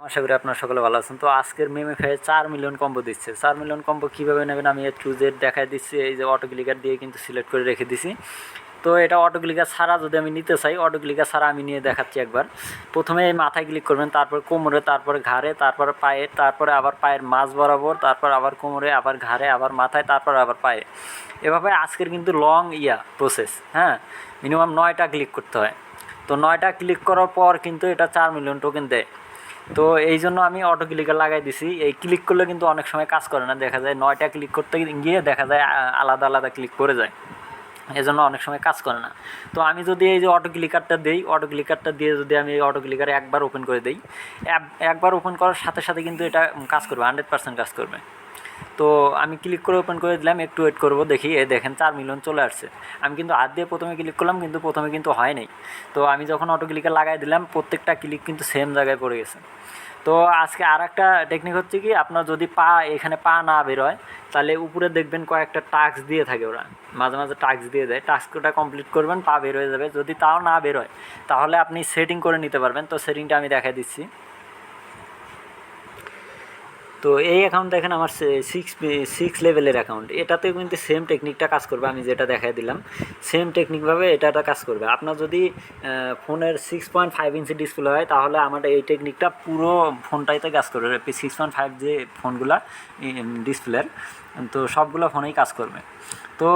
আশা করি আপনারা সকলে ভালো আছেন। তো আজকের মেমিফাই 4 মিলিয়ন কম্বো দিচ্ছে। 4 মিলিয়ন কম্বো কীভাবে নেবেন আমি এ টু জেড দেখাই দিচ্ছি। এই যে অটো ক্লিকার দিয়ে কিন্তু সিলেক্ট করে রেখে দিছি। তো এটা অটো ক্লিকার ছাড়া যদি আমি নিতে চাই, অটো ক্লিকার ছাড়া আমি নিয়ে দেখাচ্ছি একবার। প্রথমে এই মাথায় ক্লিক করবেন, তারপর কোমরে, তারপরে ঘাড়ে, তারপরে পায়ে, তারপরে আবার পায়ের মাঝ বরাবর, তারপর আবার কোমরে, আবার ঘাড়ে, আবার মাথায়, তারপর আবার পায়ে। এভাবে আজকের কিন্তু লং প্রসেস, হ্যাঁ, মিনিমাম 9টা ক্লিক করতে হয়। তো 9টা ক্লিক করার পর কিন্তু এটা 4 মিলিয়ন টোকেন দেয়। তো এই জন্য আমি অটো ক্লিকার লাগাই দিছি। এই ক্লিক করলে কিন্তু অনেক সময় কাজ করে না, দেখা যায় 9টা ক্লিক করতে গিয়ে দেখা যায় আলাদা আলাদা ক্লিক করে যায়, এজন্য অনেক সময় কাজ করে না। তো আমি যদি এই যে অটো ক্লিকারটা দিই, অটো ক্লিকারটা দিয়ে যদি আমি এই অটো ক্লিকারে একবার ওপেন করে দিই, একবার ওপেন করার সাথে সাথে কিন্তু এটা কাজ করবে, 100% কাজ করবে। তো আমি ক্লিক করে ওপেন করে দিলাম, একটু ওয়েট করবো, দেখি এই দেখেন 4 মিলিয়ন চলে আসছে। আমি কিন্তু হাত দিয়ে প্রথমে ক্লিক করলাম, কিন্তু প্রথমে কিন্তু হয় নাই। তো আমি যখন অটো ক্লিকার লাগাই দিলাম, প্রত্যেকটা ক্লিক কিন্তু সেম জায়গায় পড়ে গেছে। তো আজকে আর একটা টেকনিক হচ্ছে কি, আপনার যদি এখানে পা না বেরোয়, তাহলে উপরে দেখবেন কয়েকটা টাস্ক দিয়ে থাকে, ওরা মাঝে মাঝে টাস্ক দিয়ে দেয়। টাস্কটা কমপ্লিট করবেন, পা বের হয়ে যাবে। যদি তাও না বেরোয়, তাহলে আপনি সেটিং করে নিতে পারবেন। তো সেটিংটা আমি দেখাই দিচ্ছি। তো এই অ্যাকাউন্ট দেখেন আমার সিক্স লেভেলের অ্যাকাউন্ট, এটাতেও কিন্তু সেম টেকনিকটা কাজ করবে। আমি যেটা দেখাই দিলাম সেম টেকনিকভাবে এটা কাজ করবে। আপনার যদি ফোনের 6.5 ইঞ্চি ডিসপ্লে হয়, তাহলে আমার এই টেকনিকটা পুরো ফোনটাইতে কাজ করবে। 6.5 যে ফোনগুলা ডিসপ্লের, তো সবগুলো ফোনেই কাজ করবে। তো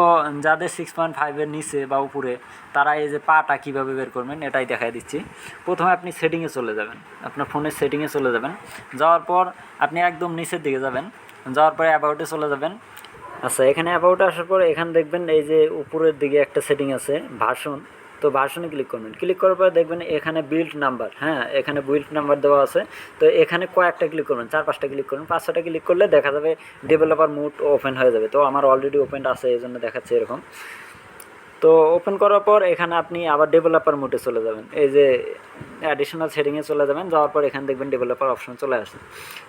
যাদের 6.5-এর নিচে বা উপরে, তারা এই যে পাটা কীভাবে বের করবেন এটাই দেখাই দিচ্ছি। প্রথমে আপনি সেটিংয়ে চলে যাবেন, আপনার ফোনের সেটিংয়ে চলে যাবেন। যাওয়ার পর আপনি একদম নিচের দিকে যাবেন, যাওয়ার পরে অ্যাবাউটে চলে যাবেন। আচ্ছা, এখানে অ্যাবাউটে আসার পর এখানে দেখবেন এই যে উপরের দিকে একটা সেটিং আছে ভার্সন। তো ভার্সনে ক্লিক করবেন, ক্লিক করার পর দেখবেন এখানে বিল্ড নাম্বার, হ্যাঁ, এখানে বিল্ড নাম্বার দেওয়া আছে। তো এখানে কয়েকটা ক্লিক করবেন, 4-5টা ক্লিক করবেন, 5-6টা ক্লিক করলে দেখা যাবে ডেভেলপার মোড ওপেন হয়ে যাবে। তো আমার অলরেডি ওপেন আছে, এই জন্য দেখাচ্ছে এরকম। তো ওপেন করার পর এখানে আপনি আবার ডেভেলপার মোডে চলে যাবেন, এই যে অ্যাডিশনাল সেটিংয়ে চলে যাবেন। যাওয়ার পর এখানে দেখবেন ডেভেলপার অপশন চলে আসে।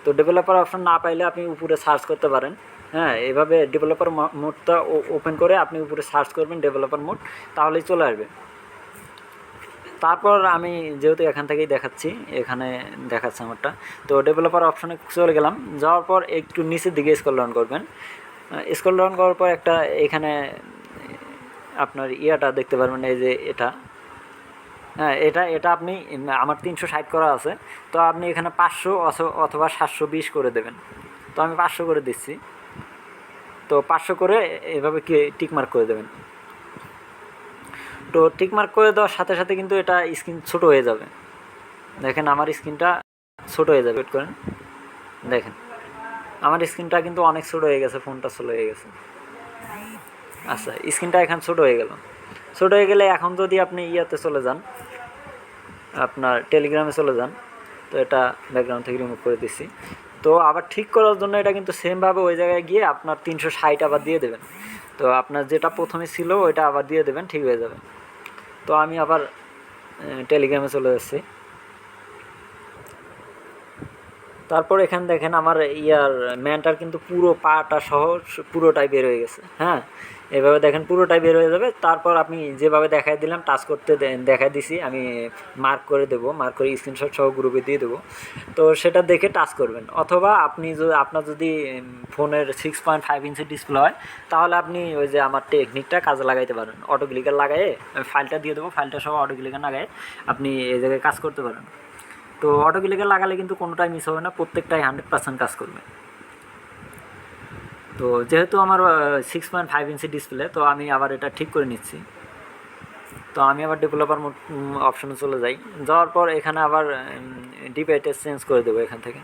তো ডেভেলপার অপশন না পাইলে আপনি উপরে সার্চ করতে পারেন, হ্যাঁ, এভাবে ডেভেলপার মোডটা ওপেন করে আপনি উপরে সার্চ করবেন ডেভেলপার মোড, তাহলেই চলে আসবে। তারপর আমি যেহেতু এখান থেকেই দেখাচ্ছি, এখানে দেখাচ্ছে আমারটা। তো ডেভেলপার অপশনে চলে গেলাম, যাওয়ার পর একটু নিচের দিকে স্ক্রল ডাউন করবেন। স্ক্রল ডাউন করার পর একটা এখানে আপনার ইয়াটা দেখতে পারবেন, এই যে এটা, হ্যাঁ, এটা আপনি, আমার 360 করা আছে। তো আপনি এখানে 500 অথবা 720 করে দেবেন। তো আমি 500 করে দিচ্ছি। তো 500 করে এভাবে কি টিকমার্ক করে দেবেন। তো টিকমার্ক করে দেওয়ার সাথে সাথে কিন্তু এটা স্ক্রিন ছোট হয়ে যাবে। দেখেন আমার স্ক্রিনটা ছোট হয়ে যাবে, ওয়েট করেন, দেখেন আমার স্ক্রিনটা কিন্তু অনেক ছোট হয়ে গেছে, ফোনটা স্লো হয়ে গেছে। আচ্ছা, স্ক্রিনটা এখন ছোট হয়ে গেল। ছোট হয়ে গেলে এখন যদি আপনি ইয়াতে চলে যান, আপনার টেলিগ্রামে চলে যান, তো এটা ব্যাকগ্রাউন্ড থেকে রিমুভ করে দিচ্ছি। তো আবার ঠিক করার জন্য এটা কিন্তু সেমভাবে ওই জায়গায় গিয়ে আপনার 360 আবার দিয়ে দেবেন। তো আপনার যেটা প্রথমে ছিল ওইটা আবার দিয়ে দেবেন, ঠিক হয়ে যাবে। তো আমি আবার টেলিগ্রামে চলে যাচ্ছি। তারপর এখানে দেখেন আমার ম্যানটার কিন্তু পুরো পাটা সহ পুরোটাই বের হয়ে গেছে, হ্যাঁ, এভাবে দেখেন পুরোটাই বের হয়ে যাবে। তারপর আমি যেভাবে দেখাই দিলাম টাচ করতে দেখাই দিছি, আমি মার্ক করে দেবো, মার্ক করে স্ক্রিনশট সহ গ্রুপে দিয়ে দেবো। তো সেটা দেখে টাচ করবেন। অথবা আপনি আপনার যদি ফোনের 6.5 ইঞ্চি ডিসপ্লে হয়, তাহলে আপনি ওই যে আমার টেকনিকটা কাজে লাগাইতে পারেন। অটো ক্লিকার লাগায়ে ফাইলটা দিয়ে দেবো, ফাইলটা সহ অটো ক্লিকার লাগায়ে আপনি এই জায়গায় কাজ করতে পারেন। তো অটো ক্লিকার লাগালে কিন্তু কোনোটাই মিস হবে না, প্রত্যেকটাই 100% কাজ করবে। তো যেহেতু আমার 6.5 ইঞ্চি ডিসপ্লে, তো আমি আবার এটা ঠিক করে নিচ্ছি। তো আমি আবার ডেভেলপার অপশনে চলে যাই, যাওয়ার পর এখানে আবার ডিভাইসটা চেঞ্জ করে দেবো এখান থেকে।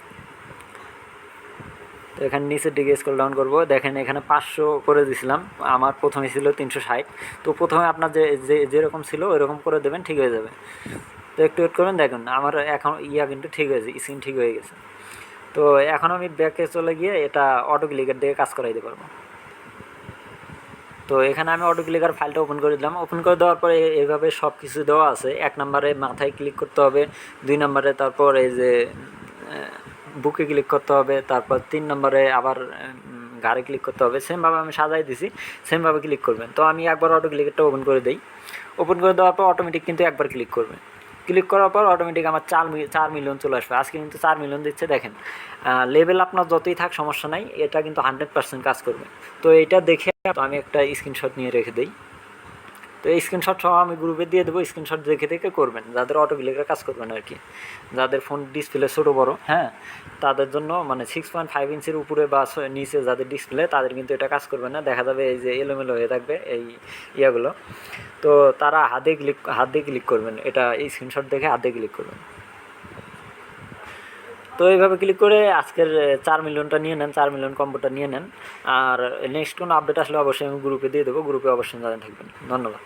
তো এখানে নিচের দিকে স্ক্রল ডাউন করবো, দেখেন এখানে 500 করে দিয়েছিলাম, আমার প্রথমে ছিল 360। তো প্রথমে আপনার যেরকম ছিল ওইরকম করে দেবেন, ঠিক হয়ে যাবে। তো একটু ওয়েট করবেন, দেখুন আমার এখন কিন্তু ঠিক হয়েছে, স্ক্রিন ঠিক হয়ে গেছে। তো এখন আমি ব্যাকে চলে গিয়ে এটা অটো ক্লিকার দিয়ে কাজ করাইতে পারবো। তো এখানে আমি অটো ক্লিকার ফাইলটা ওপেন করে দিলাম। ওপেন করে দেওয়ার পরে এইভাবে সব কিছু দেওয়া আছে। 1 নম্বরে মাথায় ক্লিক করতে হবে, 2 নম্বরে তারপর এই যে বুকে ক্লিক করতে হবে, তারপর 3 নম্বরে আবার ঘাড়ে ক্লিক করতে হবে। সেমভাবে আমি সাজাই দিছি, সেমভাবে ক্লিক করবেন। তো আমি একবার অটো ক্লিকারটা ওপেন করে দিই। ওপেন করে দেওয়ার পর অটোমেটিক কিন্তু একবার ক্লিক করবে। ক্লিক করার পর অটোমেটিক আমার 4 মিলিয়ন চলে আসবে। আজকে কিন্তু 4 মিলিয়ন দিচ্ছে দেখেন। লেভেল আপনার যতই থাক সমস্যা নাই, এটা কিন্তু 100% কাজ করবে। তো এটা দেখে আমি একটা স্ক্রিনশট নিয়ে রেখে দিই। তো এই স্ক্রিনশট সহ আমি গ্রুপে দিয়ে দেবো, স্ক্রিনশট দেখে দেখে করবেন, যাদের অটো ক্লিকের কাজ করবেন আর কি, যাদের ফোন ডিসপ্লে ছোটো বড়, হ্যাঁ, তাদের জন্য মানে 6.5 ইঞ্চির উপরে বা নিচে যাদের ডিসপ্লে, তাদের কিন্তু এটা কাজ করবে না। দেখা যাবে এই যে এলোমেলো হয়ে থাকবে এই ইয়াগুলো। তো তারা হাতে ক্লিক করবেন, এটা এই স্ক্রিনশট দেখে হাতে ক্লিক করবেন। তো এইভাবে ক্লিক করে আজকের 4 মিলিয়নটা নিয়ে নেন, 4 মিলিয়ন কম্বোটা নিয়ে নেন। আর নেক্সট কোনো আপডেট আসলে অবশ্যই আমি গ্রুপে দিয়ে দেবো, গ্রুপে অবশ্যই জানিয়ে থাকবেন। ধন্যবাদ।